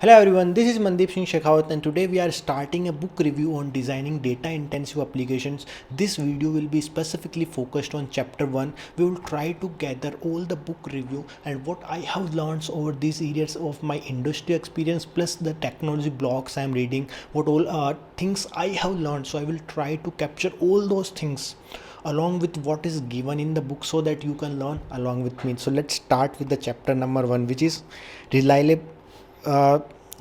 Hello everyone, this is Singh 𝐂𝐭 and today we are starting a book review on designing data intensive applications. This video will be specifically focused on chapter 1. We will try to gather all the book review and what I have learned over these years of my industry experience plus the technology blogs I am reading, what all things I have learned. So I will try to capture all those things along with what is given in the book so that you can learn along with me. So let's start with the chapter number 1, which is reliable.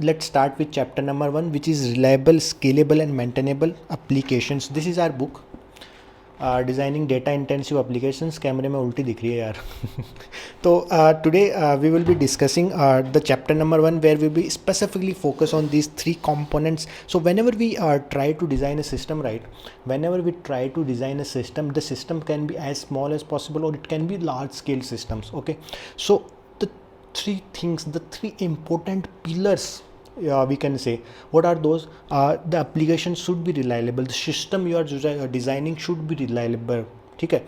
Let's start with chapter number 1, which is reliable, scalable and maintainable applications. This is our book, designing data intensive applications. कैमरे में उल्टी दिख रही है यार. तो today we will be discussing the chapter number 1, where we will be specifically focus on these 3 components. So whenever we try to design a system, right, whenever we try to design a system, the system can be as small as possible or it can be large scale systems. Okay, so the 3 things, the 3 important pillars, we can say, what are those? The application should be reliable, the system you are designing should be reliable. ठीक है,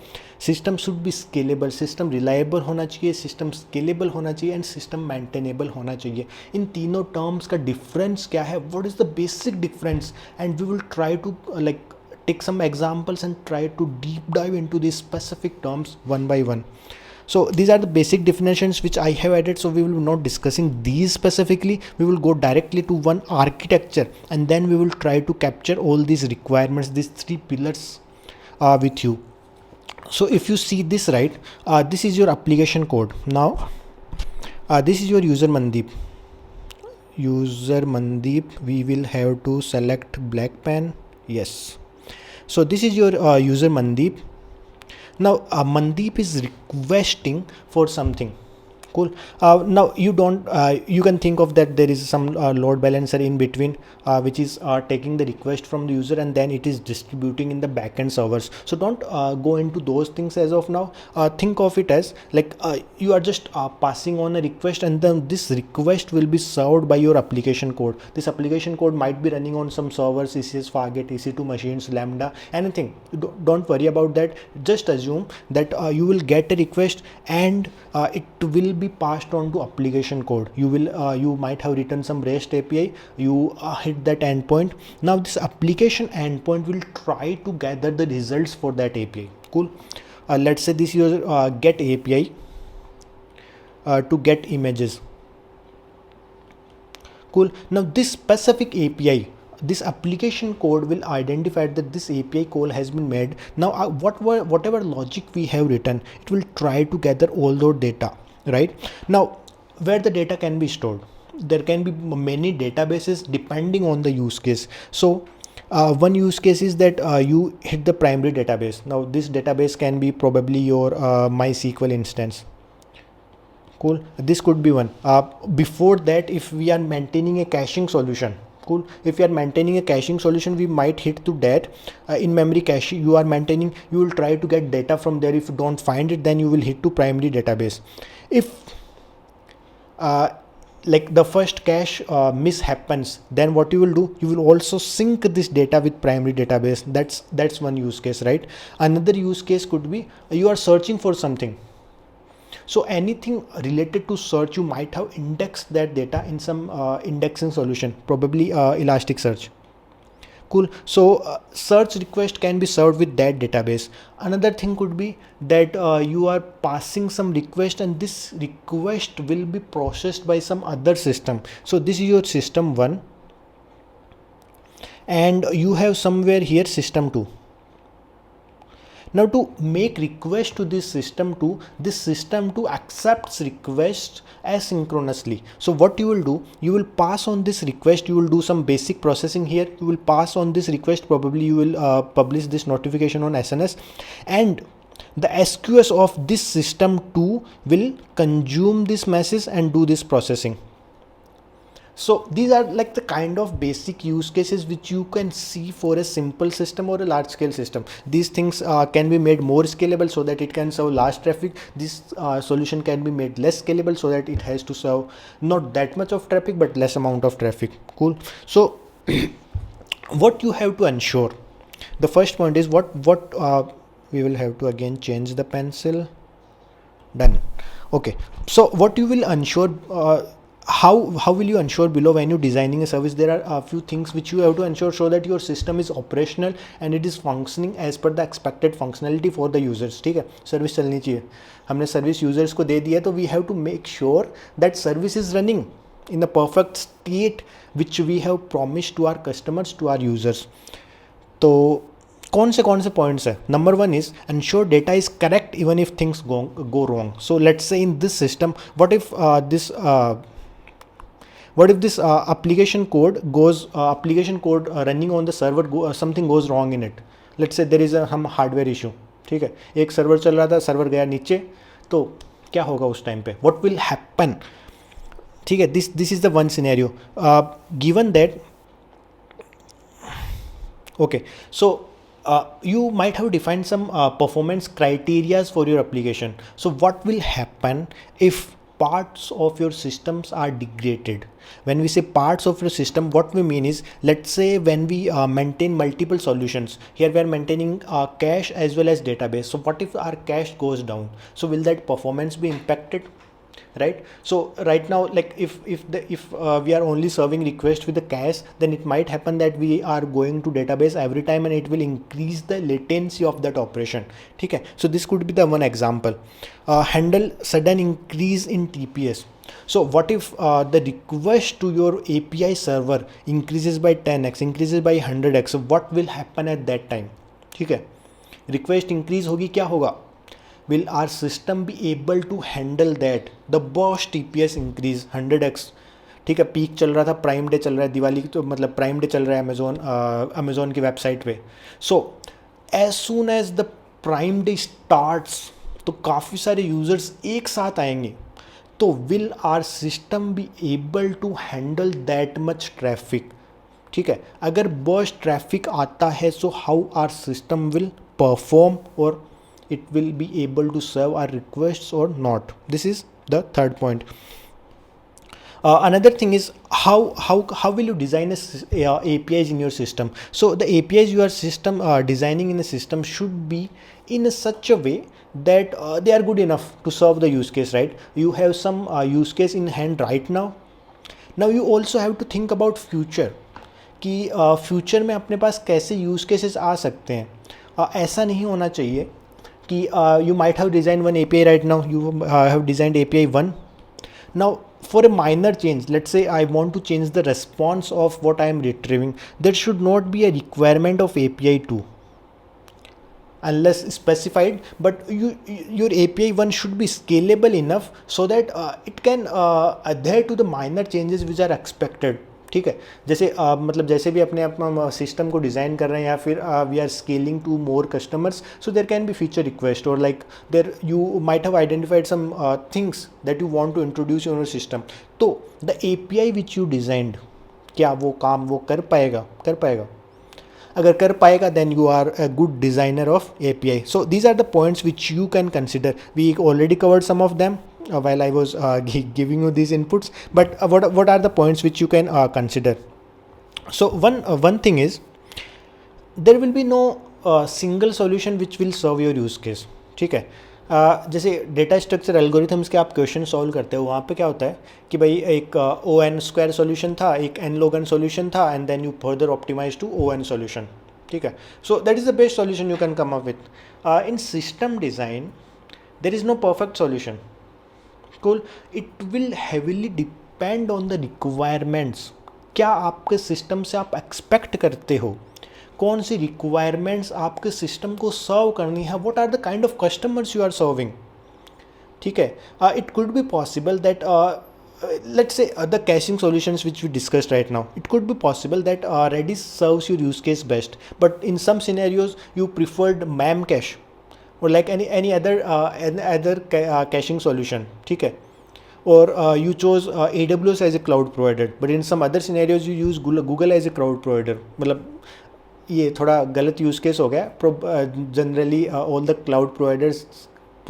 system should be scalable, system reliable होना चाहिए, system scalable होना चाहिए and system maintainable होना चाहिए. इन तीनों terms का डिफरेंस क्या है, what is the basic difference, and we will try to like take some examples and try to deep dive into these specific terms one by one. So these are the basic definitions which I have added, so we will be not discussing these specifically. We will go directly to one architecture and then we will try to capture all these requirements, these 3 pillars with you. So if you see this, right, this is your application code. Now this is your user Mandeep. We will have to select black pen. Yes, so this is your user Mandeep. Now Mandeep is requesting for something. Cool. Now you don't you can think of that there is some load balancer in between which is taking the request from the user and then it is distributing in the backend servers. So don't go into those things as of now. Think of it as like you are just passing on a request and then this request will be served by your application code. This application code might be running on some servers, ECS, Fargate, EC2 machines, Lambda, anything. Don't worry about that. Just assume that you will get a request and it will be passed on to application code. You might have written some REST API, you hit that endpoint. Now this application endpoint will try to gather the results for that API. Cool. Let's say this is your get API to get images. Cool. Now this specific API, this application code will identify that this API call has been made. Now whatever logic we have written, it will try to gather all those data. Right now, where the data can be stored, there can be many databases depending on the use case. So one use case is that you hit the primary database. Now this database can be probably your MySQL instance. Cool. This could be one. Before that, if we are maintaining a caching solution, cool, if you are maintaining a caching solution, we might hit to that in memory cache you are maintaining, you will try to get data from there. If you don't find it, then you will hit to primary database. If like the first cache miss happens, then what you will do, you will also sync this data with primary database. That's one use case, right? Another use case could be you are searching for something. So anything related to search, you might have indexed that data in some indexing solution, probably Elasticsearch. Cool. So search request can be served with that database. Another thing could be that you are passing some request and this request will be processed by some other system. So this is your system 1 and you have somewhere here system 2. Now to make request to this system 2, this system 2 accepts request asynchronously. So what you will do, you will pass on this request, you will do some basic processing here, you will pass on this request, probably you will publish this notification on SNS and the SQS of this system 2 will consume this message and do this processing. So these are like the kind of basic use cases which you can see for a simple system or a large scale system. These things can be made more scalable so that it can serve large traffic. This solution can be made less scalable so that it has to serve not that much of traffic but less amount of traffic. Cool. So what you have to ensure, the first point is what we will have to again change the pencil. Done. Okay, so what you will ensure, how will you ensure below when you're designing a service? There are a few things which you have to ensure so that your system is operational and it is functioning as per the expected functionality for the users. ठीक है, service चलनी चाहिए, हमने service users को दे दिया, तो we have to make sure that service is running in the perfect state which we have promised to our customers, to our users. तो कौन से पॉइंट्स है? Number one is ensure data is correct even if things go wrong. So let's से in this system what if this application code running on the server something goes wrong in it. Let's say there is a hardware issue. ठीक है, एक server चल रहा था, server गया नीचे, तो क्या होगा उस टाइम पे? What will happen? ठीक है, this is the one scenario. Given that, okay, so you might have defined some performance criteria for your application. So what will happen if parts of your systems are degraded? When we say parts of your system, what we mean is, let's say when we maintain multiple solutions, here we are maintaining cache as well as database. So what if our cache goes down? So will that performance be impacted? Right? So right now, like if we are only serving request with the cache, then it might happen that we are going to database every time and it will increase the latency of that operation. ठीक है, so this could be the one example. Handle sudden increase in TPS. So what if the request to your API server increases by 10x, increases by 100x? So what will happen at that time? ठीक है, request increase होगी, क्या होगा? Will our system be able to handle that? The burst TPS increase 100x. ठीक है, peak चल रहा था, प्राइम डे चल रहा है, दिवाली तो मतलब प्राइम डे चल रहा है अमेजोन की वेबसाइट पे. So as soon as the prime day starts, तो काफ़ी सारे यूजर्स एक साथ आएंगे, तो will our system be able to handle that much traffic? ठीक है, अगर बर्स्ट ट्रैफिक आता है, so how our system will perform, और it will be able to serve our requests or not? This is the third point. Another thing is how will you design APIs in your system? So the APIs you are designing in a system should be in such a way that they are good enough to serve the use case, right? You have some use case in hand right now. Now you also have to think about future, कि future में अपने पास कैसे use cases आ सकते हैं. ऐसा नहीं होना चाहिए कि you might have designed one API right now, you have designed API 1. Now for a minor change, let's say I want to change the response of what I am retrieving, there should not be a requirement of API 2 unless specified, but your API 1 should be scalable enough so that it can adhere to the minor changes which are expected. ठीक है, जैसे मतलब जैसे भी अपने system को design कर रहे हैं, या फिर we are scaling to more customers, so there can be feature request, और like there you might have identified some things that you want to introduce in your system. तो the API which you designed, क्या वो काम वो कर पाएगा? अगर कर पाएगा, then you are a good designer of API. So these are the points which you can consider. We already covered some of them while I was giving you these inputs, but what are the points which you can consider? So one thing is, there will be no single solution which will serve your use case. ठीक है, जैसे data structure algorithms के आप question solve करते हो, वहाँ पे क्या होता है कि भाई एक O(n)² सॉल्यूशन था, एक n-log(n) सॉल्यूशन था, and then you further optimize to O(n) solution. ठीक है, so that is the best solution you can come up with. In system design there is no perfect solution. Cool. It will heavily depend on the requirements. क्या आपके system से आप expect करते हो, कौन सी requirements आपके सिस्टम को serve करनी है, what are the kind of customers you are serving. ठीक है, it could be possible that let's say the caching solutions which we discussed right now, it could be possible that Redis serves your use case best, but in some scenarios you preferred MAM cache or like any other caching solution. ठीक है, or you chose AWS as a cloud provider, but in some other scenarios you use Google as a cloud provider. मतलब ये थोड़ा गलत use case हो गया. Generally all the cloud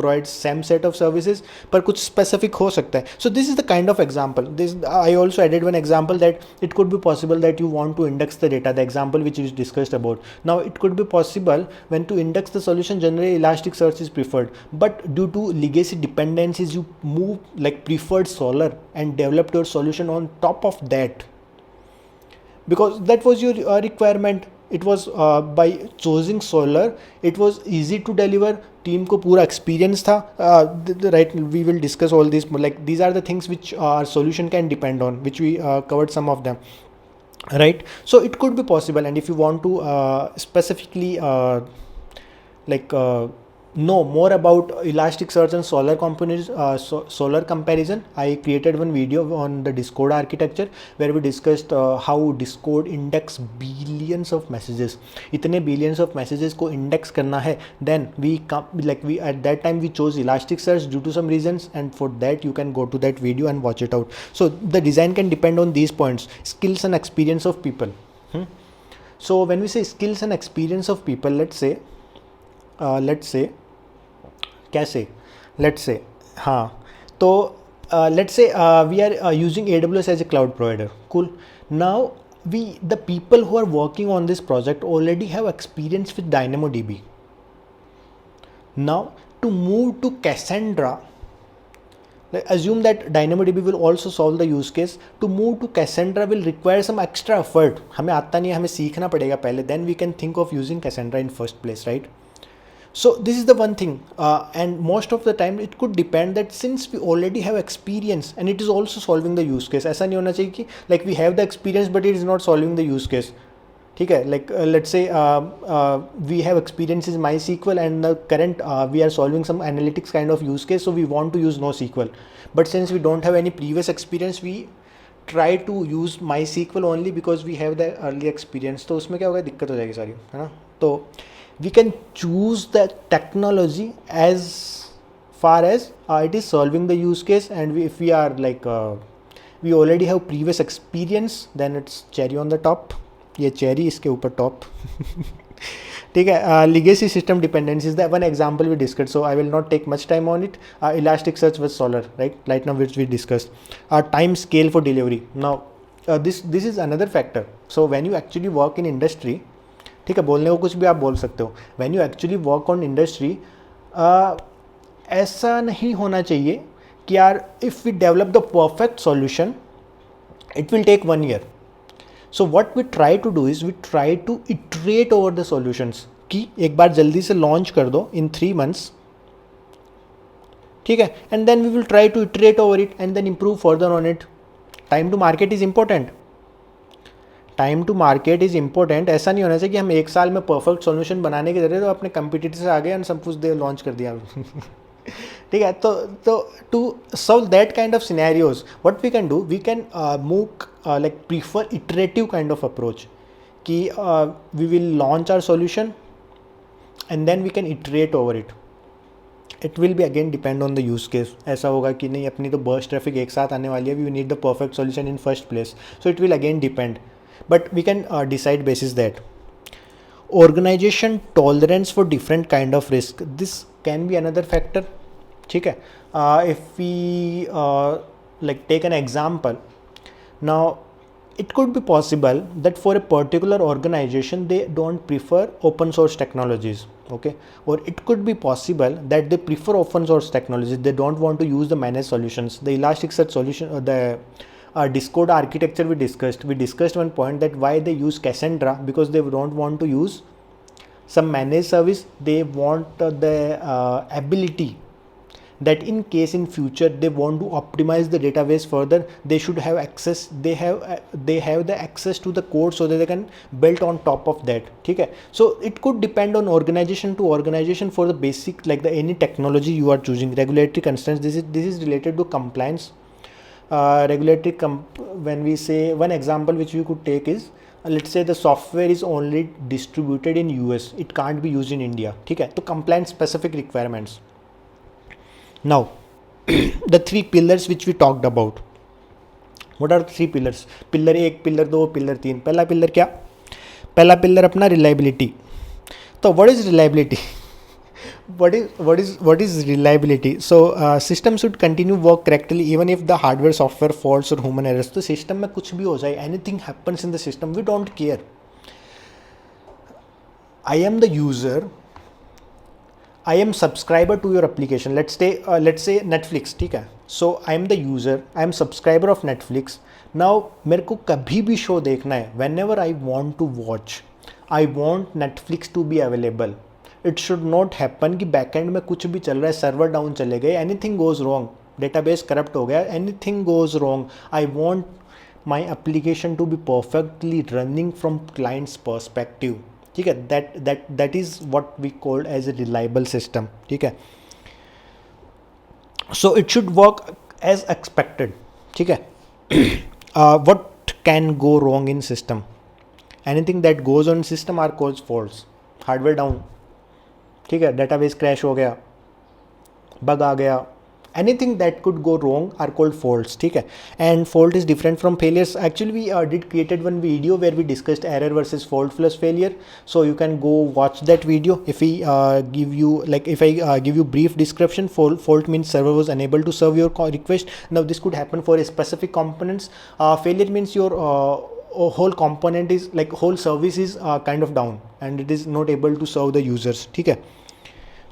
provide same set of services, पर कुछ specific हो सकता है. So this is the kind of example. This I also added one example that it could be possible that you want to index the data, the example which is discussed about. Now it could be possible when to index the solution, generally Elasticsearch is preferred, but due to legacy dependencies you move like preferred Solr and developed your solution on top of that, because that was your requirement. It was by choosing Solr it was easy to deliver, team को पूरा experience था. Right, we will discuss all these, like these are the things which our solution can depend on, which we covered some of them, right? So it could be possible, and if you want to specifically know more about Elasticsearch and Solr components, Solr comparison, I created one video on the Discord architecture where we discussed how Discord index billions of messages. इतने billions of messages को index करना है, then we at that time we chose Elasticsearch due to some reasons, and for that you can go to that video and watch it out. So the design can depend on these points: skills and experience of people. So when we say skills and experience of people, let's say कैसे, let's say हाँ, तो let's say we are using AWS as a cloud provider. Cool. Now the people who are working on this project already have experience with DynamoDB. Now to move to Cassandra, assume that DynamoDB will also solve the use case. To move to Cassandra will require some extra effort. हमें आता नहीं है, हमें सीखना पड़ेगा पहले, then we can think of using Cassandra in first place, right? So this is the one thing, and most of the time it could depend that since we already have experience and it is also solving the use case. ऐसा नहीं होना चाहिए कि like we have the experience but it is not solving the use case. ठीक है, like let's say we have experience in MySQL and the current we are solving some analytics kind of use case, so we want to use NoSQL, but since we don't have any previous experience we try to use MySQL only because we have the early experience. तो उसमें क्या होगा, दिक्कत हो जाएगी सारी, है ना? तो we can choose the technology as far as it is solving the use case, and if we are like we already have previous experience, then it's cherry on the top. ये cherry इसके ऊपर top. ठीक है. Legacy system dependencies, that one example we discussed, so I will not take much time on it. Elasticsearch with Solr, right now which we discussed. Time scale for delivery. Now this is another factor. So when you actually work in industry, ठीक है, बोलने को कुछ भी आप बोल सकते हो, when you actually work on industry, ऐसा नहीं होना चाहिए कि यार if we develop the perfect solution it will take 1 year. So what we try to do is we try to iterate over the solutions, कि एक बार जल्दी से लॉन्च कर दो इन 3 months, ठीक है, and then we will try to iterate over it and then improve further on it. Time to market is important. Time to market is important. ऐसा नहीं होना चाहिए कि हम 1 साल में परफेक्ट सॉल्यूशन बनाने के जरिए तो अपने कंपटीटर से आगे एंड सब कुछ दे लॉन्च कर दिया. ठीक है, तो to solve that kind of scenarios what we can do, we can move like prefer iterative kind of approach, कि we will launch our solution and then we can iterate over it. It will be again depend on the use case. ऐसा होगा कि नहीं अपनी तो burst traffic एक साथ आने वाली है, we need the perfect solution in first place, so it will again depend. But we can decide basis that. Organization tolerance for different kind of risk, this can be another factor. ठीक है. If we like take an example, now it could be possible that for a particular organization they don't prefer open source technologies, okay, or it could be possible that they prefer open source technologies, they don't want to use the managed solutions. The Elasticsearch solution or the Discord architecture we discussed one point that why they use Cassandra, because they don't want to use some managed service. They want the ability that in case in future they want to optimize the database further, they should have access, they have the access to the code so that they can build on top of that. ठीक है. So it could depend on organization to organization for the basic, like the any technology you are choosing. Regulatory constraints, this is related to compliance. When we say one example which we could take is let's say the software is only distributed in US, it can't be used in India. ठीक है, तो compliance specific requirements. Now the 3 pillars which we talked about, what are the 3 pillars? Pillar 1, pillar 2, pillar 3. पहला pillar क्या? पहला pillar अपना reliability. तो what is reliability? what is reliability? So system should continue work correctly even if the hardware, software faults or human errors. तो system में कुछ भी हो जाए, anything happens in the system, we don't care. I am the user, I am subscriber to your application. Let's say Netflix, ठीक है. So I am the user, I am subscriber of Netflix. Now मेरे को कभी भी show देखना है, whenever I want to watch, I want Netflix to be available. It should not happen कि backend में कुछ भी चल रहा है, सर्वर डाउन चले गए, anything goes wrong, database corrupt हो गया, anything goes wrong. I want my application to be perfectly running from clients perspective. ठीक है, that is what we called as a reliable system. ठीक है, so it should work as expected. ठीक है, what can go wrong in system? Anything that goes on system are called faults. Hardware down, ठीक है, database crash हो गया, bug आ गया, anything that could go wrong are called faults. ठीक है, and fault is different from failures. Actually we did created one video where we discussed error versus fault plus failure. So you can go watch that video. If I give you brief description, fault means server was unable to serve your request. Now this could happen for a specific components. Failure means your whole component is like whole service is kind of down and it is not able to serve the users. ठीक है,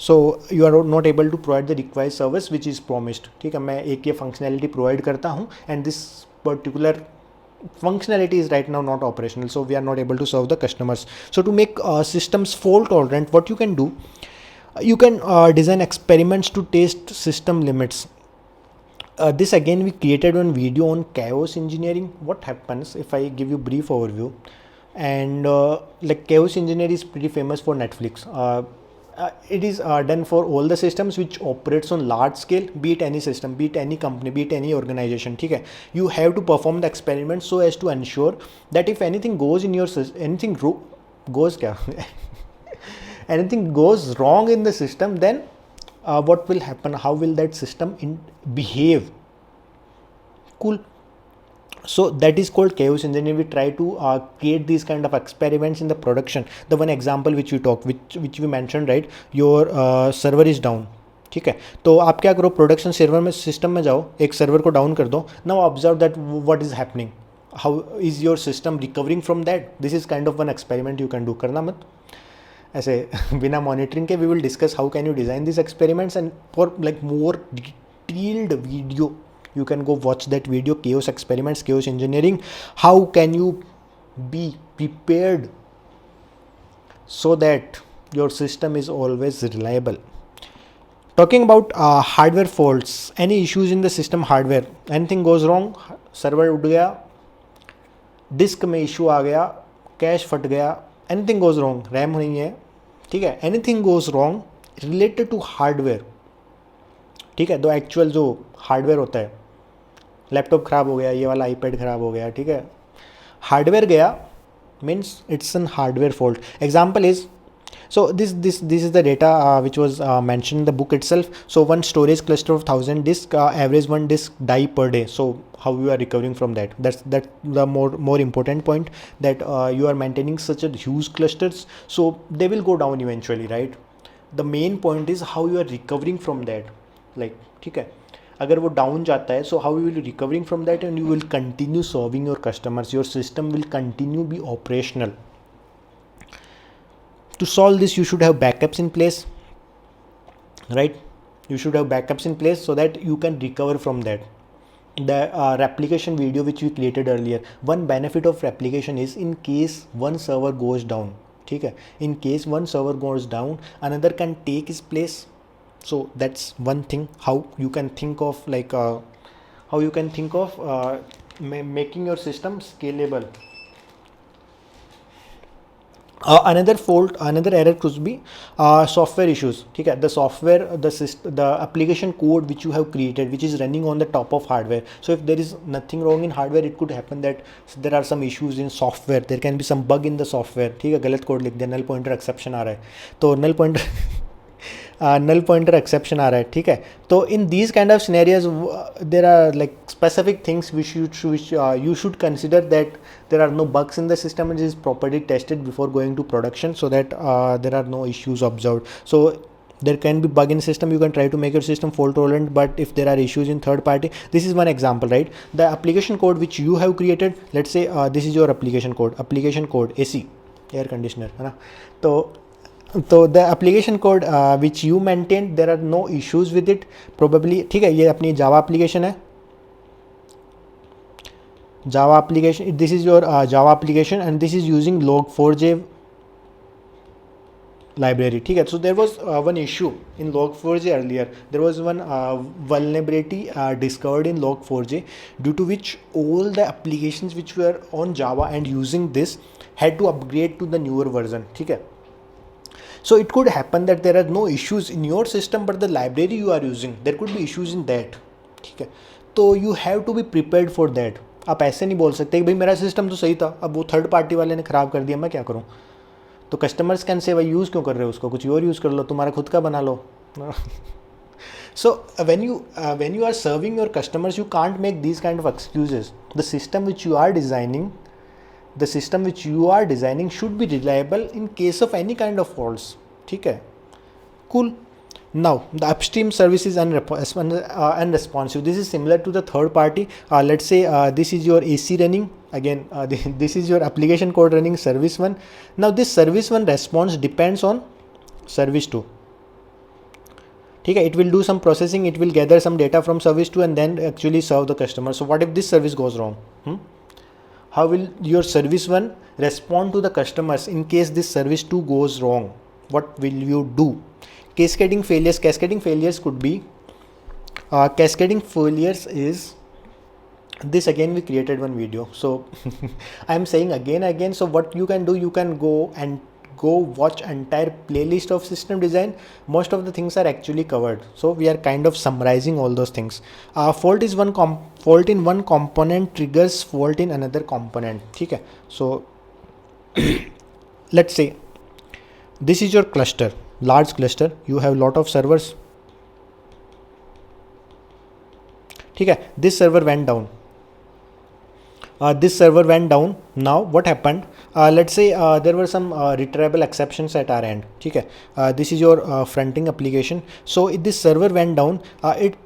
so you are not able to provide the required service which is promised. ठीक है, मैं एक ये functionality provide करता हूँ and this particular functionality is right now not operational, so we are not able to serve the customers. So to make systems fault tolerant, what you can do, you can design experiments to test system limits. This again we created one video on chaos engineering. What happens if I give you brief overview, and like chaos engineering is pretty famous for Netflix. It is done for all the systems which operates on large scale, be it any system, be it any company, be it any organization. ठीक है, you have to perform the experiment so as to ensure that if anything goes in your system, anything goes wrong in the system, then what will happen? How will that system behave? Cool. So that is called chaos engineering. We try to create these kind of experiments in the production. The one example which we talked, which we mentioned, right? Your server is down. ठीक है, तो आप क्या करो, production server में system में जाओ, एक सर्वर को डाउन कर दो. Now observe that what is happening, how is your system recovering from that. This is kind of one experiment you can do. करना मत ऐसे बिना मॉनिटरिंग के. We will discuss how can you design this experiments, and for like more detailed video you can go watch that video, chaos experiments, chaos engineering. How can you be prepared so that your system is always reliable? Talking about hardware faults, any issues in the system hardware, anything goes wrong, server उड़ गया, disc में issue आ गया, cash फट गया, anything goes wrong, RAM नहीं है, ठीक है, anything goes wrong related to hardware. ठीक है, तो एक्चुअल जो हार्डवेयर होता है, लैपटॉप ख़राब हो गया, ये वाला आईपैड ख़राब हो गया, ठीक है, हार्डवेयर गया means it's an hardware fault. Example is, so this is the data which was mentioned in the book itself. So one storage cluster of 1000 disk, average one disk die per day. So how you are recovering from that? That's the more important point, that you are maintaining such a huge clusters, so they will go down eventually, right? The main point is how you are recovering from that. Like, ठीक है, अगर वो down जाता है, so how you will recovering from that, and you will continue serving your customers. Your system will continue be operational. To solve this, you should have backups in place, right? You should have backups in place so that you can recover from that. The replication video which we created earlier, one benefit of replication is in case one server goes down, ठीक है, in case one server goes down, another can take its place. So that's one thing how you can think of, like how you can think of making your system scalable. Another fault, another error could be software issues. ठीक है, the software, the application code which you have created, which is running on the top of hardware. So if there is nothing wrong in hardware, it could happen that there are some issues in software. There can be some bug in the software. ठीक है, गलत code लिख दिया, null pointer exception आ रहा है, तो null pointer exception आ रहा है, ठीक है. तो in these kind of scenarios there are like specific things which you should consider, that there are no bugs in the system and it is properly tested before going to production, so that there are no issues observed. So There can be bug in system. You can try to make your system fault tolerant, but if there are issues in third party, this is one example, right? The application code which you have created, let's say this is your application code AC, air conditioner, है ना? तो the application code which you maintain, there are no issues with it probably. ठीक है, ये अपनी Java application है, Java application. This is your Java application, and this is using log4j library. ठीक है, so there was one issue in log4j earlier. There was one vulnerability discovered in log4j, due to which all the applications which were on Java and using this had to upgrade to the newer version. ठीक है, so it could happen that there are no issues in your system, but the library you are using, there could be issues in that. ठीक है, तो you have to be prepared for that. आप ऐसे नहीं बोल सकते कि भाई मेरा सिस्टम तो सही था, अब वो थर्ड पार्टी वाले ने ख़राब कर दिया, मैं क्या करूँ? तो कस्टमर्स कैन से भाई यूज़ क्यों कर रहे हो उसको, कुछ और यूज़ कर लो, तुम्हारा खुद का बना लो. So when you are serving your customers, you can't make these kind of excuses. The system which you are designing should be reliable in case of any kind of faults. ठीक है, cool. Now the upstream service is unresponsive. This is similar to the third party. Let's say this is your AC running. Again, this is your application code running service 1. Now this service 1 response depends on service 2. ठीक है, it will do some processing, it will gather some data from service 2 and then actually serve the customer. So what if this service goes wrong? How will your service 1 respond to the customers in case this service 2 goes wrong? What will you do? Cascading failures could be, cascading failures is this. Again, we created one video, so I am saying again. So what you can do, you can go watch entire playlist of system design. Most of the things are actually covered, so we are kind of summarizing all those things. Fault in one component triggers fault in another component. ठीक है, so let's say this is your cluster, large cluster, you have lot of servers. ठीक है, this server went down. Now what happened? Let's say there were some retrievable exceptions at our end. ठीक है, this is your fronting application. So if this server went down, it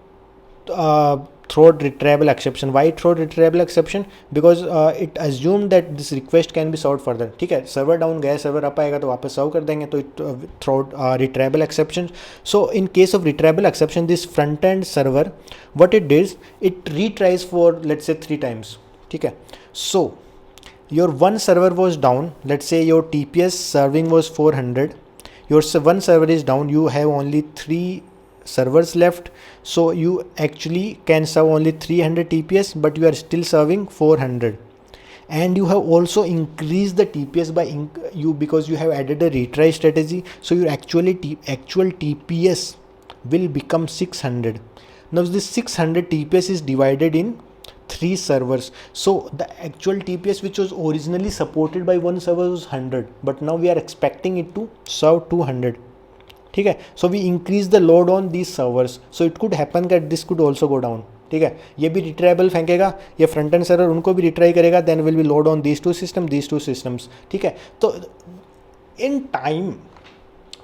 throw retrievable exception. Why it throw retrievable exception? Because it assumed that this request can be served further. ठीक है, server down गया, server up आएगा तो वापस serve कर देंगे, तो it throw retrievable exception. So in case of retrievable exception, this front end server, what it does, it retries for let's say 3 times. ठीक है, so your one server was down. Let's say your TPS serving was 400. Your one server is down. You have only 3 servers left, so you actually can serve only 300 TPS, but you are still serving 400. And you have also increased the TPS by because you have added a retry strategy. So your actual TPS will become 600. Now this 600 TPS is divided in 3 servers. So the actual TPS which was originally supported by one server was 100, but now we are expecting it to serve 200. ठीक है, so we increase the load on these servers, so it could happen that this could also go down. ठीक है, ये भी रिट्राइबल फेंकेगा, ये front end server उनको भी retry करेगा, then will be load on these two systems. ठीक है, तो in time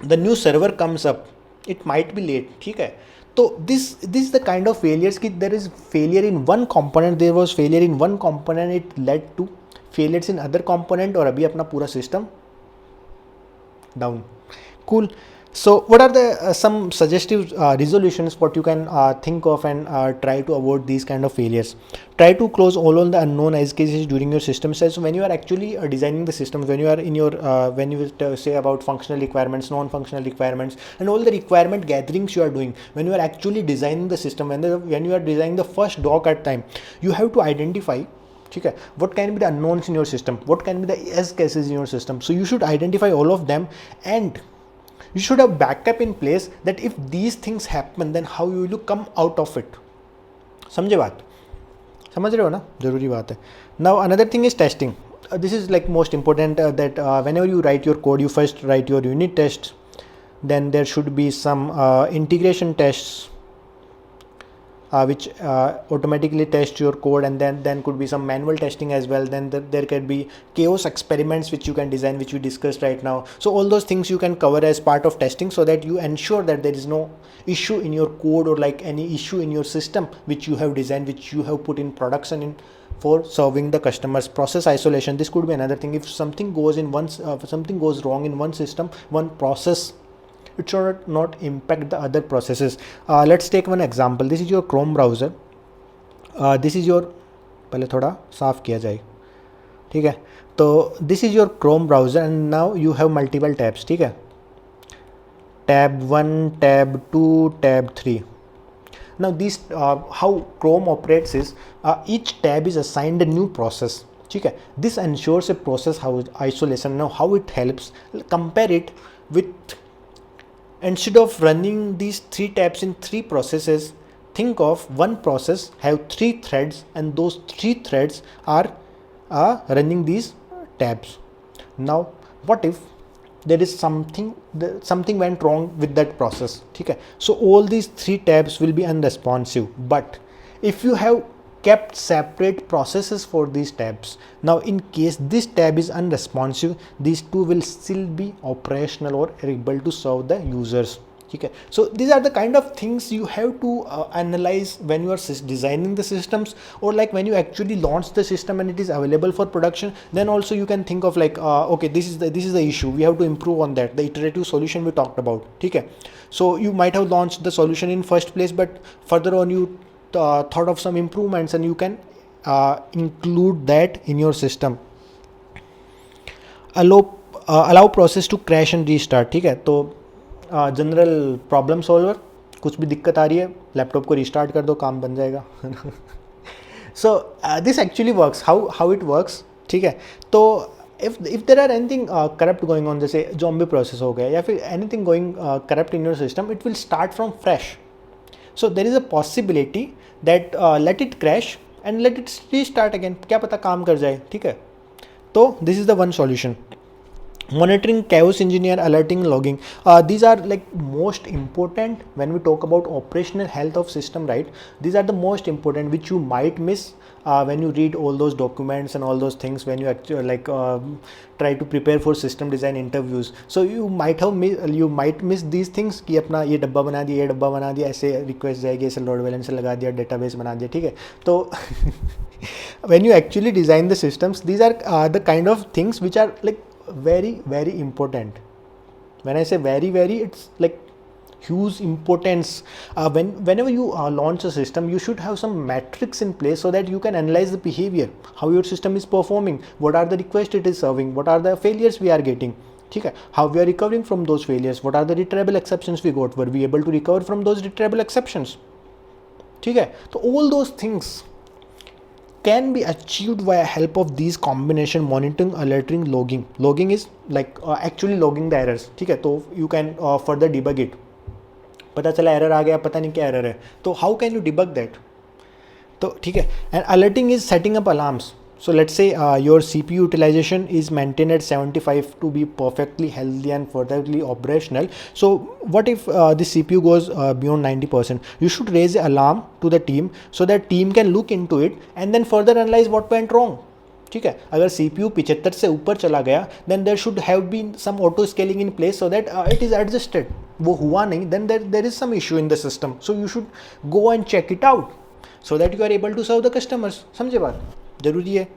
the new server comes up, it might be late. ठीक है, तो this is the kind of failures कि there is failure in one component, there was failure in one component, it led to failures in other component, और अभी अपना पूरा system down. Cool. So what are the some suggestive resolutions what you can think of and try to avoid these kind of failures? Try to close all the unknown edge cases during your system stage. So when you are actually designing the system, when you are in your when you say about functional requirements, non-functional requirements, and all the requirement gatherings you are doing, when you are actually designing the system, when you are designing the first doc at time, you have to identify, ठीक है, what can be the unknowns in your system, what can be the edge cases in your system. So you should identify all of them, and you should have backup in place that if these things happen, then how you will come out of it. समझे बात, समझ रहे हो ना, जरूरी बात है. Now another thing is testing. This is like most important, that whenever you write your code, you first write your unit tests, then there should be some integration tests, which automatically test your code, and then could be some manual testing as well. Then there can be chaos experiments which you can design, which we discussed right now. So all those things you can cover as part of testing, so that you ensure that there is no issue in your code or like any issue in your system which you have designed, which you have put in production in for serving the customers. Process isolation, this could be another thing. If something goes in something goes wrong in one system, one process, it should not impact the other processes. Let's take one example. This is your Chrome browser. This is your, पहले थोड़ा साफ किया जाए, ठीक है. तो this is your Chrome browser and now you have multiple tabs, ठीक है. Tab 1, tab 2, tab 3. Now these how Chrome operates is each tab is assigned a new process. Okay, this ensures a process isolation. Now how it helps, compare it with, instead of running these 3 tabs in 3 processes, think of one process have 3 threads and those 3 threads are running these tabs. Now what if there is something went wrong with that process, okay? So all these 3 tabs will be unresponsive, but if you have kept separate processes for these tabs, now in case this tab is unresponsive, these 2 will still be operational or able to serve the users. Okay, so these are the kind of things you have to analyze when you are designing the systems, or like when you actually launch the system and it is available for production. Then also you can think of like okay, this is the issue, we have to improve on that, the iterative solution we talked about. Okay, so you might have launched the solution in first place, but further on you thought of some improvements and you can include that in your system. Allow process to crash and restart. ठीक है, तो general problem solver, कुछ भी दिक्कत आ रही है, laptop को restart कर दो, काम बन जाएगा. So this actually works, how it works, ठीक है. तो if there are anything corrupt going on, जैसे zombie process हो गया या फिर anything going corrupt in your system, it will start from fresh. So there is a possibility that let it crash and let it restart again. क्या पता काम कर जाए, ठीक है. तो this is the one solution. Monitoring, chaos engineer, alerting, logging. These are like most important when we talk about operational health of system, right? These are the most important which you might miss when you read all those documents and all those things when you actually like try to prepare for system design interviews. So you might miss these things कि अपना ये डब्बा बना दिया, ये डब्बा बना दिया, ऐसे रिक्वेस्ट जाएगी, ऐसे लोड बैलेंसर लगा दिया, डेटाबेस बना दिया, ठीक है. तो when you actually design the systems, these are the kind of things which are like very important. When I say very, it's like huge importance. Whenever you launch a system, you should have some metrics in place so that you can analyze the behavior, how your system is performing, what are the requests it is serving, what are the failures we are getting, okay? How we are recovering from those failures, what are the retrievable exceptions we got, were we able to recover from those retrievable exceptions, okay? So all those things can be achieved via help of these combination: monitoring, alerting, logging. Logging is like actually logging the errors, ठीक है. तो you can further debug it. पता चला error आ गया, पता नहीं क्या error है, तो how can you debug that? तो ठीक है. And alerting is setting up alarms. So let's say your CPU utilization is maintained at 75 to be perfectly healthy and perfectly operational. So what if the CPU goes beyond 90%? You should raise an alarm to the team so that team can look into it and then further analyze what went wrong. ठीक है. अगर CPU 75 से ऊपर चला गया, then there should have been some auto scaling in place so that it is adjusted. वो हुआ नहीं, then there is some issue in the system. So you should go and check it out so that you are able to serve the customers. समझे बात, जरूरी है.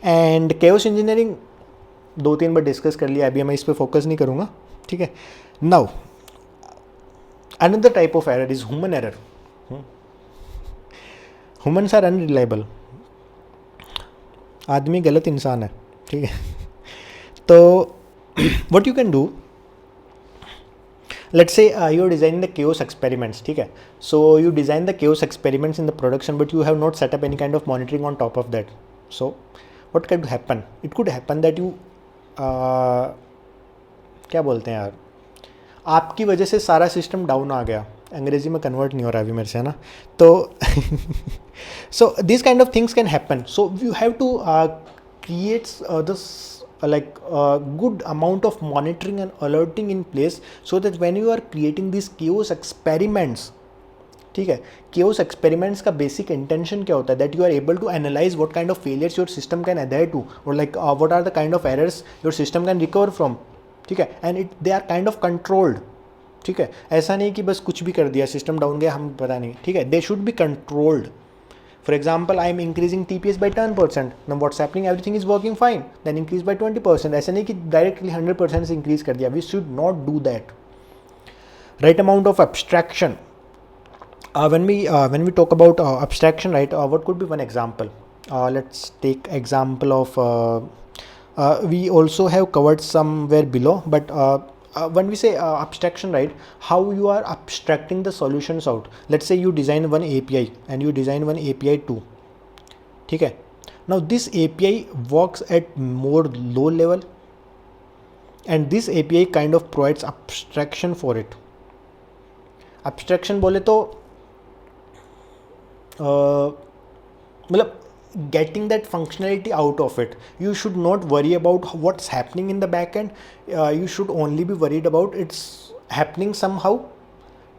And chaos engineering 2-3 bar discuss कर लिया, अभी मैं इस पर फोकस नहीं करूँगा, ठीक है. Now another type of error is human error. Humans are unreliable. आदमी गलत इंसान है, ठीक है. तो what you can do, let's say you are designing the chaos experiments, ठीक है. So you design the chaos experiments in the production, but you have not set up any kind of monitoring on top of that. So what could happen? It could happen that you क्या बोलते हैं यार, आपकी वजह से सारा system down आ गया. अंग्रेजी में कन्वर्ट नहीं हो रहा अभी मेरे से, है ना. तो so this kind of things can happen. So you have to create this like good amount of monitoring and alerting in place so that when you are creating these chaos experiments, ठीक है. Chaos experiments का basic intention क्या होता है? That you are able to analyze what kind of failures your system can adhere to, और like what are the kind of errors your system can recover from. ठीक है. And they are kind of controlled. ठीक है. ऐसा नहीं कि बस कुछ भी कर दिया, सिस्टम डाउन गया, हम पता नहीं. ठीक है. They should be controlled. For example, I am increasing TPS by 10%. Now what's happening? Everything is working fine. Then increase by 20%. ऐसा नहीं कि directly 100% से increase कर दिया. We should not do that. Right amount of abstraction. When we talk about abstraction, right? What could be one example? Let's take example of. We also have covered somewhere below, but. When we say abstraction, right, how you are abstracting the solutions out. Let's say you design one API and you design one API 2. ठीक है. Now this API works at more low level, and this API kind of provides abstraction for it. Abstraction बोले तो मतलब getting that functionality out of it. You should not worry about what's happening in the back end. You should only be worried about it's happening somehow.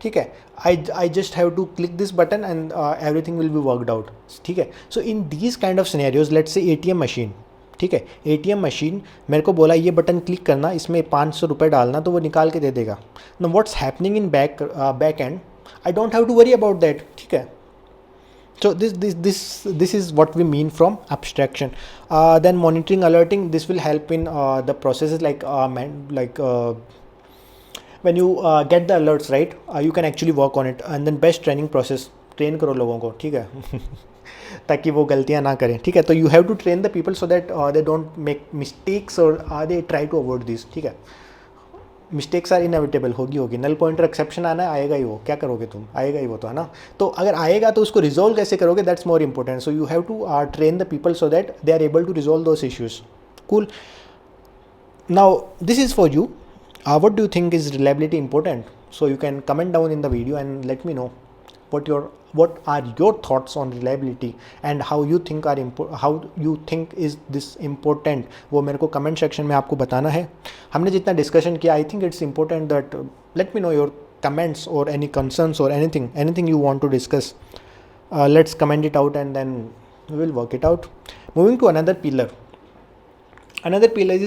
ठीक है. I just have to click this button and everything will be worked out. ठीक है. So in these kind of scenarios, let's say ATM machine. ठीक है. ATM machine मेरे को बोला ये बटन क्लिक करना, इसमें 500 रुपये डालना, तो वो निकाल के दे देगा. Now what's happening in back end? I don't have to worry about that. ठीक है. So this is what we mean from abstraction. Then monitoring, alerting. This will help in the processes like when you get the alerts, right? You can actually work on it. And then best training process. Train करो लोगों को. ठीक है. ताकि वो गलतियाँ ना करें. ठीक है. तो you have to train the people so that they don't make mistakes or they try to avoid this. ठीक है. मिस्टेक्स आर इनएविटेबल, होगी. नल पॉइंटर एक्सेप्शन आना है, आएगा ही वो. क्या करोगे तुम? आएगा ही वो तो, है ना. तो अगर आएगा तो उसको रिजोल्व कैसे करोगे? That's more important. So you have to train the people so that they are able to resolve those issues. Cool. Now this is for you. What do you think is reliability important? So you can comment down in the video and let me know what are your thoughts on reliability and how you think is this important. वो मेरे को comment section में आपको बताना है. हमने जितना discussion किया, I think it's important that let me know your comments or any concerns or anything you want to discuss. Let's comment it out and then we will work it out. Moving to another pillar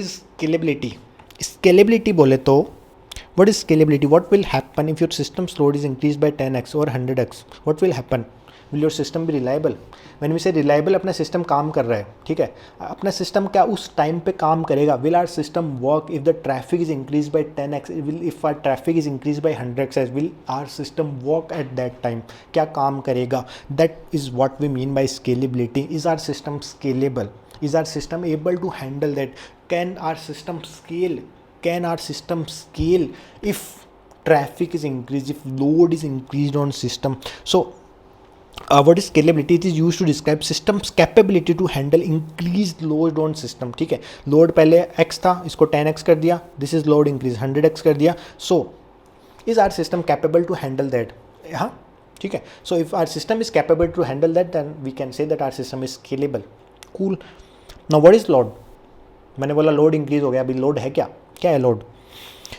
is scalability. Scalability बोले तो what is scalability? What will happen if your system's load is increased by 10x or 100x? What will happen? Will your system be reliable? When we say reliable, अपना system काम कर रहा है. ठीक है. अपना सिस्टम क्या उस टाइम पे काम करेगा? Will our system work if the traffic is increased by 10x? If our traffic is increased by 100x, will our system work at that time? क्या काम करेगा? That is what we mean by scalability. Is our system scalable? Is our system able to handle that? Can our system scale? Can our system scale if traffic is increased, if load is increased on system? So what is scalability? It is used to describe system's capability to handle increased load on system. ठीक है. load पहले x था, इसको 10x कर दिया. this is load increase 100x कर दिया. so is our system capable to handle that? हाँ. ठीक है. so if our system is capable to handle that, then we can say that our system is scalable. cool. now what is load? मैंने बोला load increase हो गया. अभी load है क्या है load?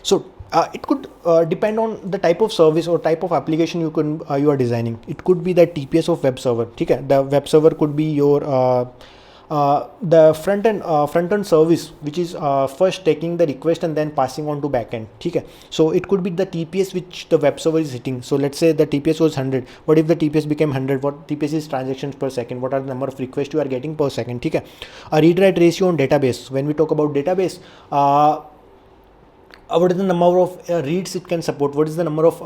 So it could depend on the type of service or type of application you are designing. It could be the TPS of web server. ठीक है. the web server could be your the front end service which is first taking the request and then passing on to back end. ठीक है. so it could be the TPS which the web server is hitting. so let's say the TPS was 100. what if the TPS became 100? what TPS is transactions per second? what are the number of requests you are getting per second? ठीक है. a read write ratio on database. when we talk about database, what is the number of reads it can support? what is the number of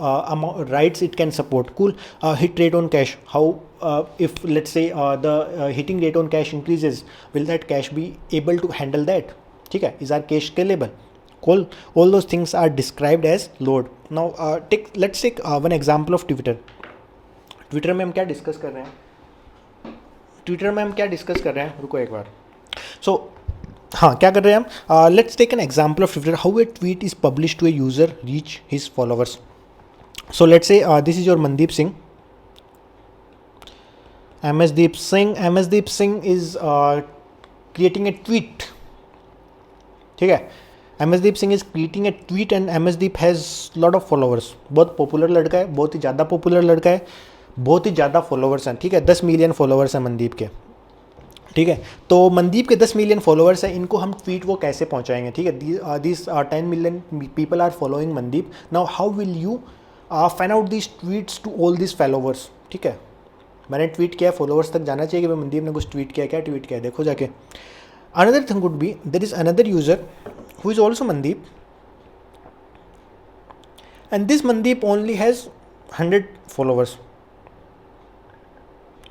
writes it can support? cool. hit rate on cache. how if let's say the hitting rate on cache increases, will that cache be able to handle that? ठीक है. is our cache scalable? cool. all those things are described as load. now let's take one example of Twitter में हम क्या discuss कर रहे हैं? रुको एक बार. so हाँ, क्या कर रहे हैं हम? Let's take an example of Twitter. How a tweet is publish to a user reach his followers. So let's say this is your Mandeep Singh. MsDeep Singh is creating a tweet. ठीक है. MsDeep Singh is creating a tweet and MsDeep has lot of followers. बहुत popular लड़का है, बहुत ही ज़्यादा popular लड़का है. बहुत ही ज़्यादा फॉलोवर्स हैं, ठीक है, 10 मिलियन फॉलोवर्स हैं मनदीप के, ठीक है। तो मनदीप के 10 मिलियन फॉलोवर्स हैं, इनको हम ट्वीट वो कैसे पहुंचाएंगे, ठीक है। This 10 million people are following Mandeep, now how will you fan out this tweets to all this followers, ठीक है। मैंने ट्वीट किया, फॉलोवर्स तक जाना चाहिए कि मनदीप ने कुछ ट्वीट किया, क्या ट्वीट किया, देखो जाके। Another thing would be there is another user who is also Mandeep, and this Mandeep only has 100 followers,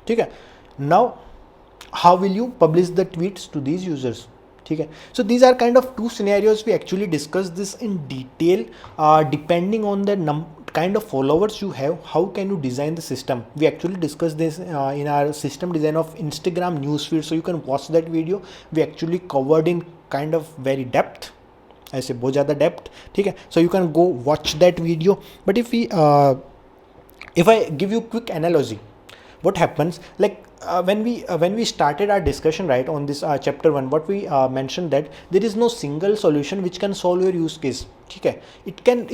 ठीक है। Now how will you publish the tweets to these users, ठीक है। So these are kind of two scenarios, we actually discussed this in detail, depending on the kind of followers you have, how can you design the system. We actually discussed this in our system design of Instagram newsfeed, so you can watch that video. We actually covered in kind of very depth, ऐसे बहुत ज़्यादा depth, ठीक है। So you can go watch that video. But if I give you quick analogy, what happens, like when we started our discussion, right, on this chapter 1, what we mentioned that there is no single solution which can solve your use case, ठीक है।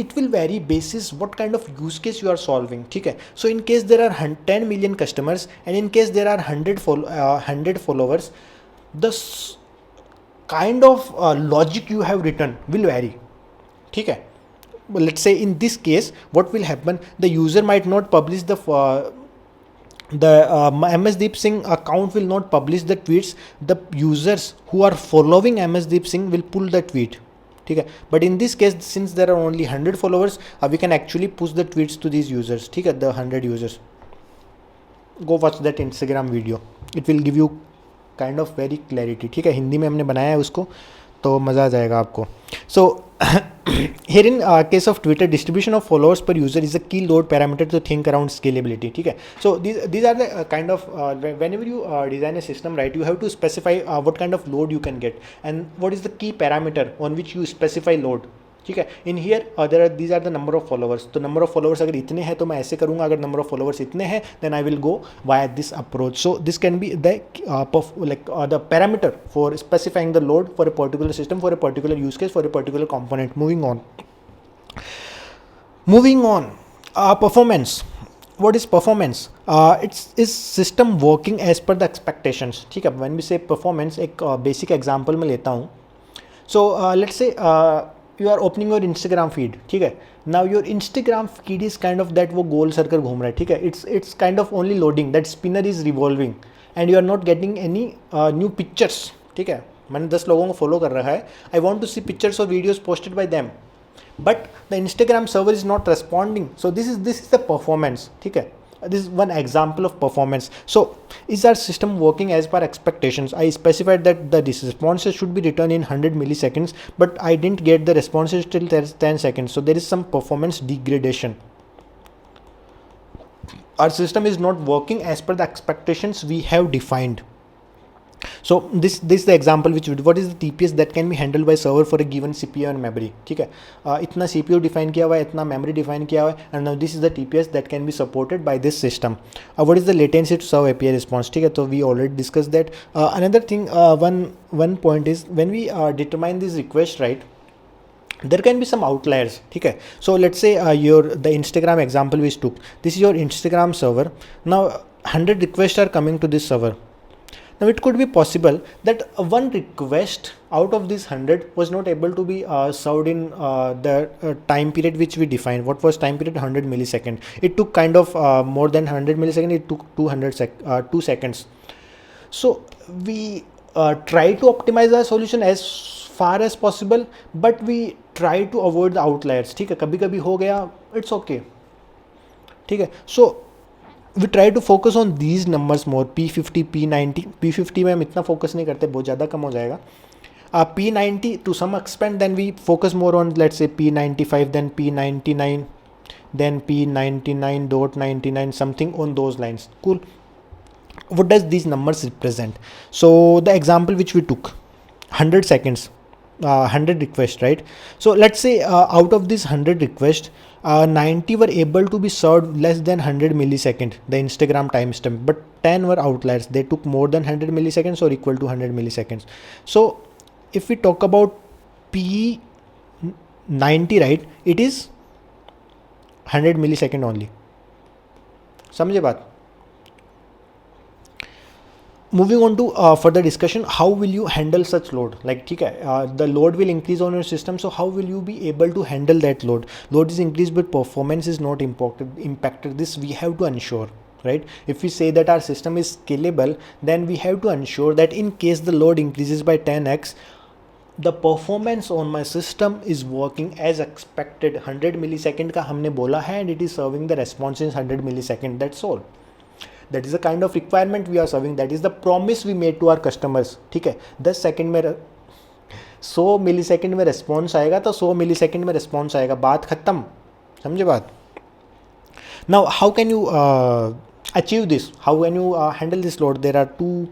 it will vary basis what kind of use case you are solving, ठीक है। So in case there are 10 million customers and in case there are 100 followers, the kind of logic you have written will vary, ठीक है। Let's say in this case what will happen, the user might not publish the MsDeep Singh account will not publish the tweets, the users who are following MsDeep Singh will pull the tweet, ठीक है। But in this case, since there are only 100 followers, we can actually push the tweets to these users, ठीक है, the 100 users. Go watch that Instagram video, it will give you kind of very clarity, ठीक है। हिंदी में हमने बनाया है उसको, तो मज़ा आ जाएगा आपको. So here in case of Twitter, distribution of followers per user is a key load parameter to think around scalability. ठीक है. So these are the kind of whenever you design a system, right, you have to specify what kind of load you can get and what is the key parameter on which you specify load. ठीक है. In here these are the number of followers. तो number of followers अगर इतने हैं तो मैं ऐसे करूँगा, अगर number of followers इतने हैं then I will go via this approach. So this can be the the parameter for specifying the load for a particular system, for a particular use case, for a particular component. Moving on, performance. What is performance? Is system working as per the expectations. ठीक है. When we say performance, एक basic example मैं लेता हूँ. So let's say you are opening your Instagram feed, ठीक है. Now your Instagram feed is kind of that वो गोल circle घूम रहा है, ठीक है. It's kind of only loading, that spinner is revolving and you are not getting any new pictures, ठीक है. मैंने 10 लोगों को फॉलो कर रखा है. I want to see pictures or videos posted by them, but the Instagram server is not responding. So this is the performance, ठीक है. This is one example of performance. So is our system working as per expectations? I specified that the responses should be returned in 100 milliseconds, but I didn't get the responses till 10 seconds. So there is some performance degradation. Our system is not working as per the expectations we have defined. So this is the example which what is the TPS that can be handled by server for a given CPU and memory, ठीक है. इतना CPU define किया हुआ है, इतना memory define किया हुआ है, and now this is the TPS that can be supported by this system. What is the latency to serve API response, ठीक है. तो we already discussed that. Another thing, one point is when we determine this request, right, there can be some outliers, ठीक है. So let's say the Instagram example we took, this is your Instagram server. Now 100 requests are coming to this server. Now it could be possible that one request out of this 100 was not able to be served in the time period which we defined. What was time period? 100 milliseconds. It took kind of more than 100 milliseconds. It took 2 seconds. So we try to optimize our solution as far as possible, but we try to avoid the outliers. ठीक है, कभी कभी हो गया, it's okay. ठीक है. So we try to focus on these numbers more, P50, P90. P50 में हम इतना फोकस नहीं करते, बहुत ज़्यादा कम हो जाएगा. P90 to some extent, then we focus more on, let's say, P95, then P99, then P99.99, something on those lines. Cool. What does these numbers represent? So the example which we took, 100 seconds, 100 requests, right? So let's say out of this 100 requests, 90 were able to be served less than 100 milliseconds, the Instagram timestamp, but 10 were outliers. They took more than 100 milliseconds or equal to 100 milliseconds. So if we talk about P90, right, it is 100 millisecond only. समझे बात? Moving on to further discussion, how will you handle such load? Like ठीक है, the load will increase on your system, so how will you be able to handle that load? Load is increased but performance is not impacted. This we have to ensure, right? If we say that our system is scalable, then we have to ensure that in case the load increases by 10x, the performance on my system is working as expected. 100 millisecond का हमने बोला है and it is serving the response in 100 millisecond. That's all. That is the kind of requirement we are serving. That is the promise we made to our customers. ठीक है, 10 second में 100 millisecond में response आएगा तो 100 millisecond में response आएगा, बात खत्म. समझे बात? Now how can you achieve this? How can you handle this load? There are two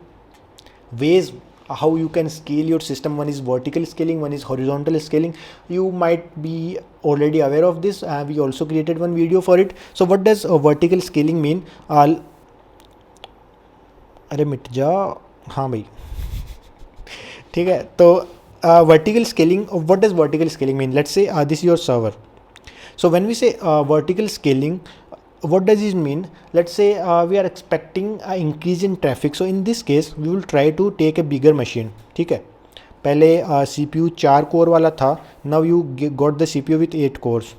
ways how you can scale your system. One is vertical scaling, one is horizontal scaling. You might be already aware of this. We also created one video for it. So what does vertical scaling mean? अरे मिट जा, हाँ भाई ठीक है. तो vertical scaling, what does vertical scaling mean? Let's say this is your server. So when we say vertical scaling, what does it mean? Let's say we are expecting an increase in traffic. So in this case we will try to take a bigger machine. ठीक है, पहले CPU 4 core वाला था, now you got the CPU with 8 cores.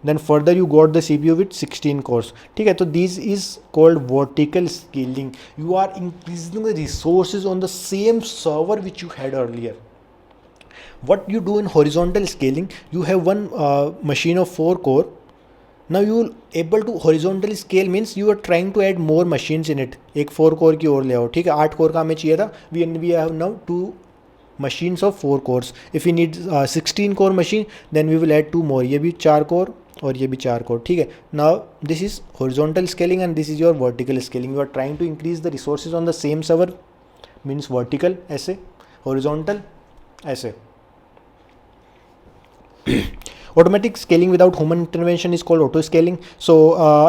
Then further you got the CPU with 16 cores. ठीक है, तो this is called vertical scaling. You are increasing the resources on the same server which you had earlier. What you do in horizontal scaling, you have one machine of 4 core. Now you will able to horizontally scale means you are trying to add more machines in it. एक 4 core की ओर ले आओ. ठीक है, 8 core का हमें चाहिए था. We have now 2 machines of 4 cores. If we need 16 core machine, then we will add 2 more. ये भी 4 core और ये भी 4 core. ठीक है. Now this is horizontal scaling and this is your vertical scaling. You are trying to increase the resources on the same server, means vertical ऐसे, horizontal ऐसे. Automatic scaling without human intervention is called auto scaling. So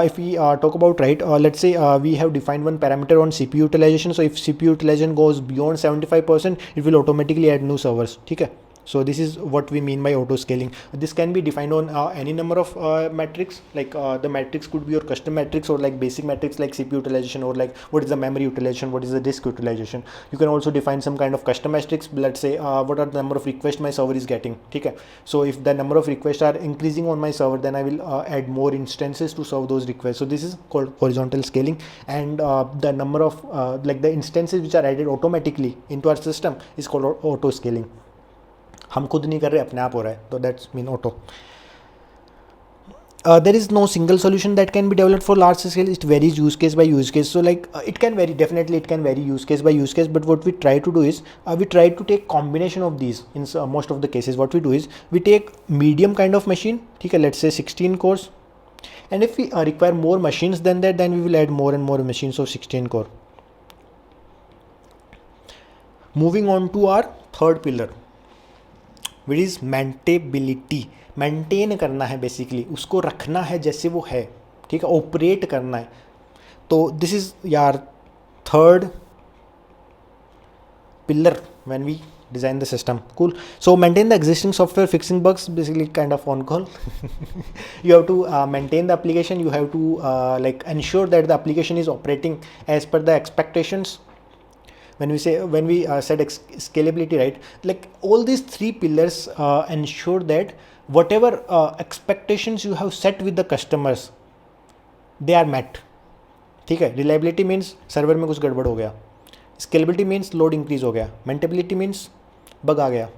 if we talk about, right, let's say we have defined one parameter on CPU utilization. So if CPU utilization goes beyond 75%, it will automatically add new servers. ठीक है. So this is what we mean by auto scaling. This can be defined on any number of metrics, like the metrics could be your custom metrics or like basic metrics like CPU utilization, or like what is the memory utilization, what is the disk utilization. You can also define some kind of custom metrics. Let's say what are the number of requests my server is getting. ठीक है. So if the number of requests are increasing on my server, then I will add more instances to serve those requests. So this is called horizontal scaling. And the number of like the instances which are added automatically into our system is called auto scaling. हम खुद नहीं कर रहे, अपने आप हो रहा है, तो that's mean auto. There is no single solution that can be developed for large scale. It varies use case by use case. So like it can vary, definitely it can vary use case by use case, but what we try to do is we try to take combination of these. In most of the cases what we do is we take medium kind of machine, ठीक है, let's say 16 cores, and if we require more machines than that, then we will add more and more machines of 16 core. Moving on to our third pillar, which is maintainability. Maintain करना है, basically उसको रखना है जैसे वो है, ठीक है, ऑपरेट करना है. तो दिस इज यार third pillar when we design the system. Cool. So maintain the existing software, fixing bugs, basically kind of on call. You have to maintain the application. You have to like ensure that the application is operating as per the expectations. When we said scalability, right, like all these three pillars ensure that whatever expectations you have set with the customers, they are met. ठीक है. Reliability means server में कुछ गड़बड़ हो गया. Scalability means load increase हो गया. Maintainability means bug आ गया.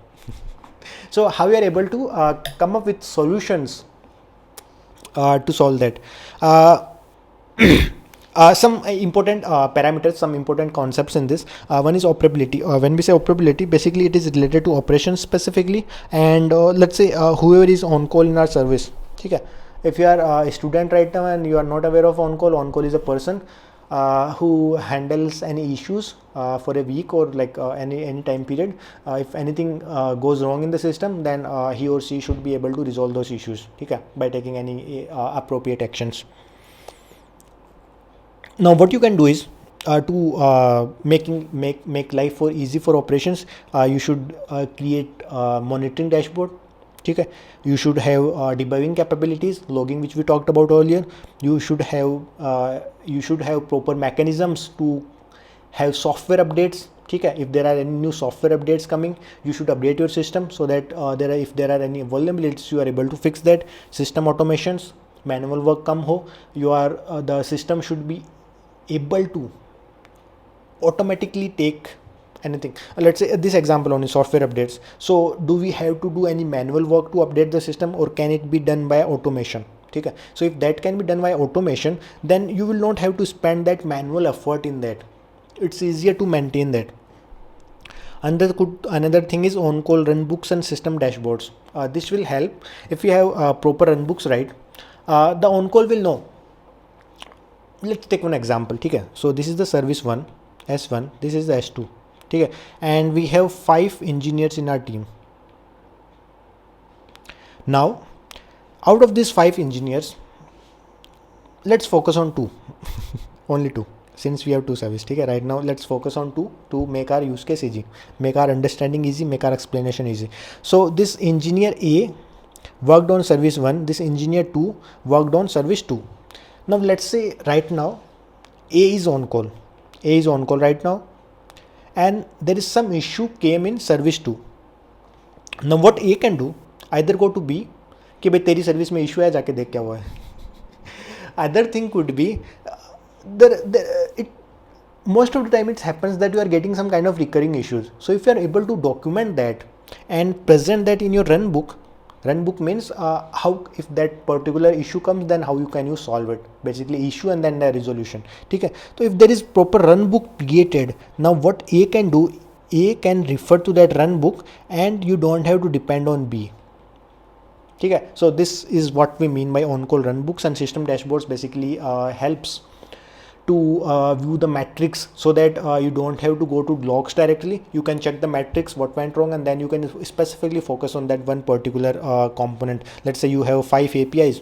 So how you are able to come up with solutions to solve that. Some important parameters, some important concepts in this. One is operability. When we say operability, basically it is related to operations specifically, and let's say whoever is on call in our service. ठीक है. If you are a student right now and you are not aware of on call is a person who handles any issues for a week or like any time period. If anything goes wrong in the system, then he or she should be able to resolve those issues, ठीक है, by taking any appropriate actions. Now what you can do is to make life easy for operations, you should create monitoring dashboard. ठीक है. You should have debugging capabilities, logging which we talked about earlier. You should have proper mechanisms to have software updates. ठीक है. If there are any new software updates coming, you should update your system so that if there are any vulnerabilities, you are able to fix that. System automations, manual work कम हो, the system should be able to automatically take anything. Let's say this example only, software updates. So do we have to do any manual work to update the system, or can it be done by automation? ठीक है. So if that can be done by automation, then you will not have to spend that manual effort in that. It's easier to maintain that. Another thing is on-call runbooks and system dashboards. This will help if you have proper runbooks, right? The on-call will know. Let's take one example. ठीक है. So this is the service 1, S1. This is the S2. ठीक है. And we have 5 engineers in our team. Now, out of these 5 engineers, let's focus on 2. Only 2. Since we have 2 services, ठीक है. Right now, let's focus on 2 to make our use case easy, make our understanding easy, make our explanation easy. So this engineer A worked on service 1. This engineer 2 worked on service 2. Now let's say right now A is on call. A is on call right now, and there is some issue came in service 2. Now what A can do, either go to B कि भाई तेरी service में issue है, जाके देख क्या हुआ है. Other thing could be most of the time it happens that you are getting some kind of recurring issues. So if you are able to document that and present that in your run book means how, if that particular issue comes, then how you can solve it, basically issue and then the resolution. ठीक है. So if there is proper run book created, now what A can do, A can refer to that run book and you don't have to depend on B. ठीक है. So this is what we mean by on-call runbooks, and system dashboards basically helps to view the metrics so that you don't have to go to logs directly. You can check the metrics, what went wrong, and then you can specifically focus on that one particular component. Let's say you have 5 APIs.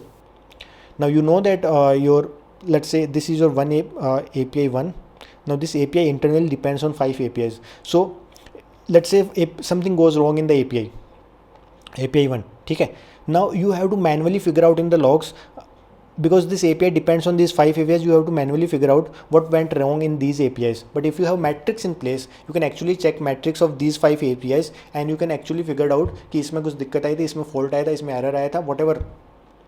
Now you know that let's say this is your one API 1. Now this API internally depends on 5 APIs. So let's say if something goes wrong in the API 1, ठीक है. Now you have to manually figure out in the logs, because this API depends on these 5 APIs, you have to manually figure out what went wrong in these APIs. But if you have metrics in place, you can actually check metrics of these 5 APIs and you can actually figure out कि इसमें कुछ दिक्कत आई थी, इसमें fault आया था, इसमें error आया था, whatever.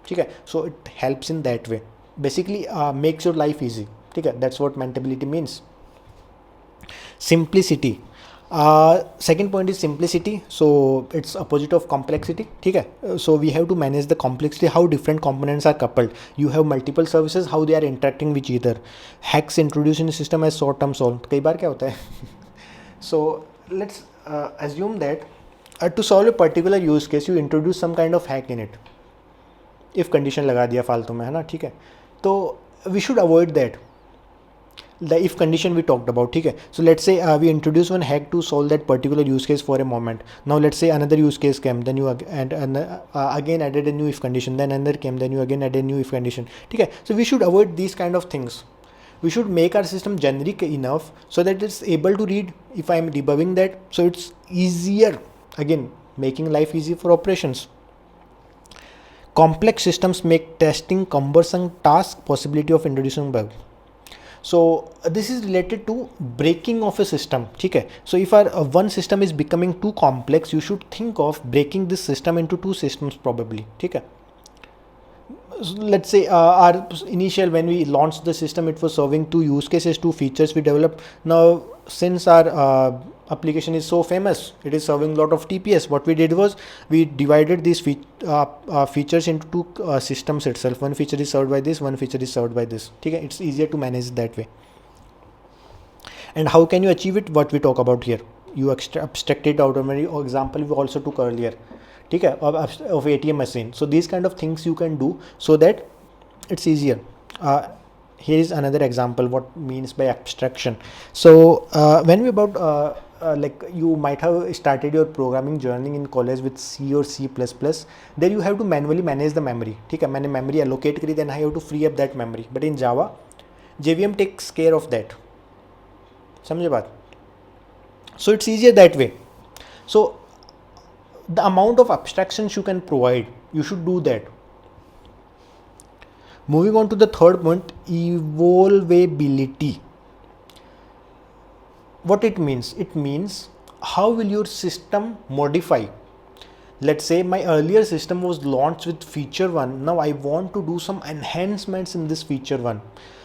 ठीक है. So it helps in that way. Basically makes your life easy. ठीक है. That's what maintainability means. Simplicity. Second point is simplicity. So it's opposite of complexity. ठीक है. So we have to manage the complexity, how different components are coupled. You have multiple services, how they are interacting with each other. Hacks introduced in the system as short term solve. कई बार क्या होता है? So let's assume that to solve a particular use case, you introduce some kind of hack in it. If condition लगा दिया फालतू में, है ना. ठीक है. तो we should avoid that. The if condition we talked about. ठीक है. So let's say we introduce one hack to solve that particular use case for a moment. Now let's say another use case came, then you again added a new if condition, then another came, then you again added a new if condition. ठीक है. So we should avoid these kind of things. We should make our system generic enough so that it's able to read if I am debugging that, so it's easier, again making life easy for operations. Complex systems make testing cumbersome task, possibility of introducing bug. So this is related to breaking of a system. ठीक है. So if our one system is becoming too complex, you should think of breaking this system into 2 systems probably. ठीक है. So let's say our initial, when we launched the system, it was serving 2 use cases, 2 features we developed. Now since our application is so famous, it is serving a lot of TPS. What we did was we divided these features into 2 systems itself. One feature is served by this, one feature is served by this. ठीक है. It's easier to manage that way. And how can you achieve it? What we talk about here, you abstract it out of an example we also took earlier. ठीक है. Of ATM machine. So these kind of things you can do so that it's easier. Here is another example what means by abstraction. So when we about like you might have started your programming journey in college with C or C++, there you have to manually manage the memory. ठीक है. मैंने memory allocate करी, then I have to free up that memory. But in Java, JVM takes care of that. समझे बात? So it's easier that way. So the amount of abstractions you can provide, you should do that. Moving on to the third point, evolvability. What it means? It means how will your system modify? Let's say my earlier system was launched with feature 1. Now I want to do some enhancements in this feature 1.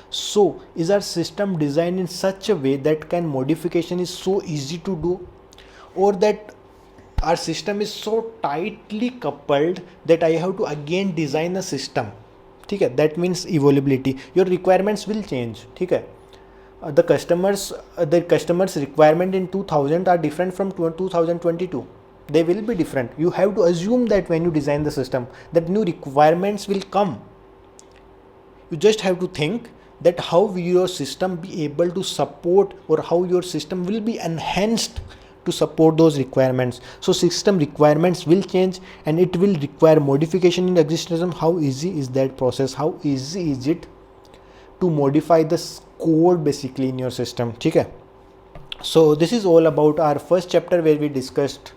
So is our system designed in such a way that modification is so easy to do, or that our system is so tightly coupled that I have to again design a system? ठीक है, that means evolvability. Your requirements will change. ठीक है, the customers requirement in 2000 are different from 2022. They will be different. You have to assume that when you design the system, that new requirements will come. You just have to think that how will your system be able to support, or how your system will be enhanced to support those requirements. So system requirements will change, and it will require modification in the existing system. How easy is that process? How easy is it to modify the code basically in your system? ठीक है. So this is all about our first chapter, where we discussed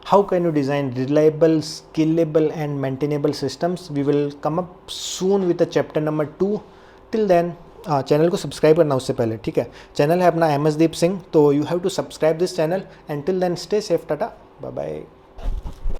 how can you design reliable, scalable and maintainable systems. We will come up soon with the chapter number 2. Till then, channel को subscribe करना उससे पहले, ठीक है. Channel है अपना MsDeep Singh, तो you have to subscribe this channel. And till then stay safe, tata, bye bye.